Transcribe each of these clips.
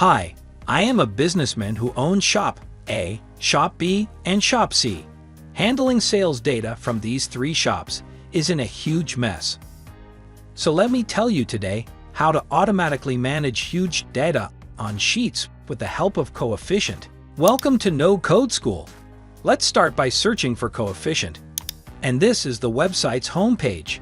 Hi, I am a businessman who owns Shop A, Shop B, and Shop C. Handling sales data from these three shops is in a huge mess. So let me tell you today how to automatically manage huge data on sheets with the help of Coefficient. Welcome to No Code School. Let's start by searching for Coefficient. And this is the website's homepage.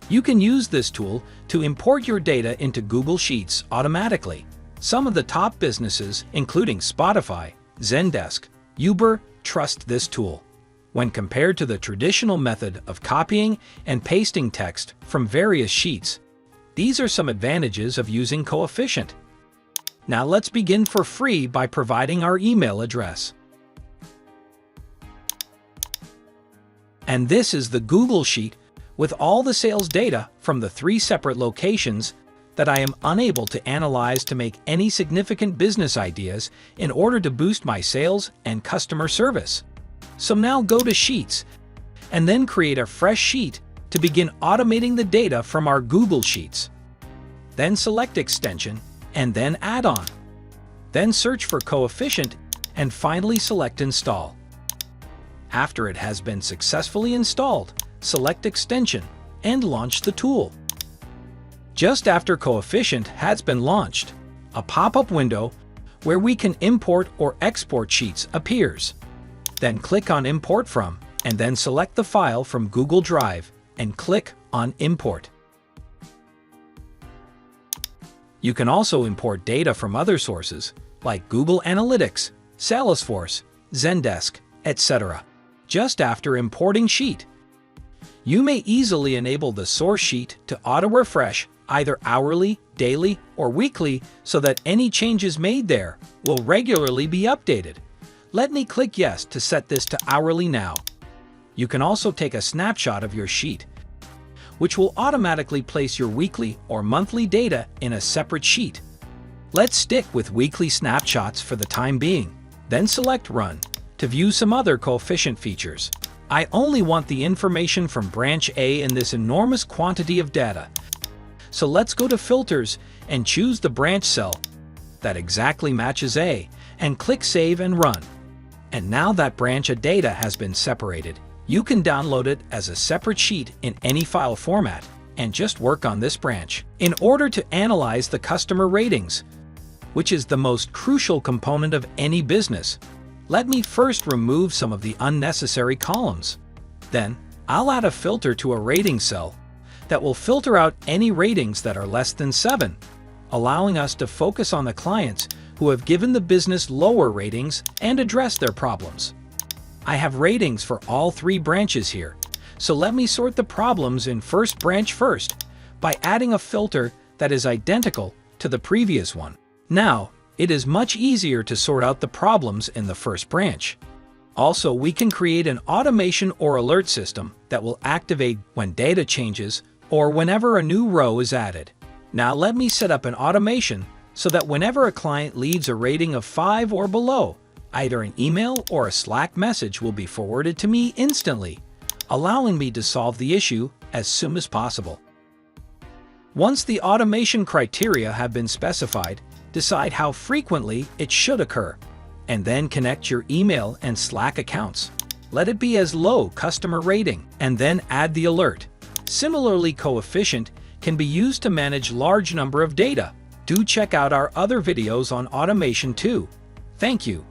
You can use this tool to import your data into Google Sheets automatically. Some of the top businesses, including Spotify, Zendesk, Uber, trust this tool. When compared to the traditional method of copying and pasting text from various sheets, these are some advantages of using Coefficient. Now let's begin for free by providing our email address. And this is the Google Sheet with all the sales data from the three separate locations that I am unable to analyze to make any significant business ideas in order to boost my sales and customer service. So now go to Sheets, and then create a fresh sheet to begin automating the data from our Google Sheets. Then select Extension, and then Add-on. Then search for Coefficient, and finally select Install. After it has been successfully installed, select Extension, and launch the tool. Just after Coefficient has been launched, a pop-up window where we can import or export sheets appears. Then click on Import From, and then select the file from Google Drive and click on Import. You can also import data from other sources like Google Analytics, Salesforce, Zendesk, etc. Just after importing sheet, you may easily enable the source sheet to auto-refresh either hourly, daily, or weekly so that any changes made there will regularly be updated. Let me click Yes to set this to hourly now. You can also take a snapshot of your sheet, which will automatically place your weekly or monthly data in a separate sheet. Let's stick with weekly snapshots for the time being, then select Run to view some other Coefficient features. I only want the information from branch A in this enormous quantity of data. So let's go to Filters and choose the branch cell that exactly matches A and click Save and Run. And now that branch of data has been separated, you can download it as a separate sheet in any file format and just work on this branch. In order to analyze the customer ratings, which is the most crucial component of any business, let me first remove some of the unnecessary columns. Then, I'll add a filter to a rating cell that will filter out any ratings that are less than 7, allowing us to focus on the clients who have given the business lower ratings and address their problems. I have ratings for all three branches here, so let me sort the problems in first branch first by adding a filter that is identical to the previous one. Now, it is much easier to sort out the problems in the first branch. Also, we can create an automation or alert system that will activate when data changes or whenever a new row is added. Now let me set up an automation so that whenever a client leaves a rating of 5 or below, either an email or a Slack message will be forwarded to me instantly, allowing me to solve the issue as soon as possible. Once the automation criteria have been specified, decide how frequently it should occur, and then connect your email and Slack accounts. Let it be as low customer rating, and then add the alert. Similarly, Coefficient can be used to manage large number of data. Do check out our other videos on automation too. Thank you.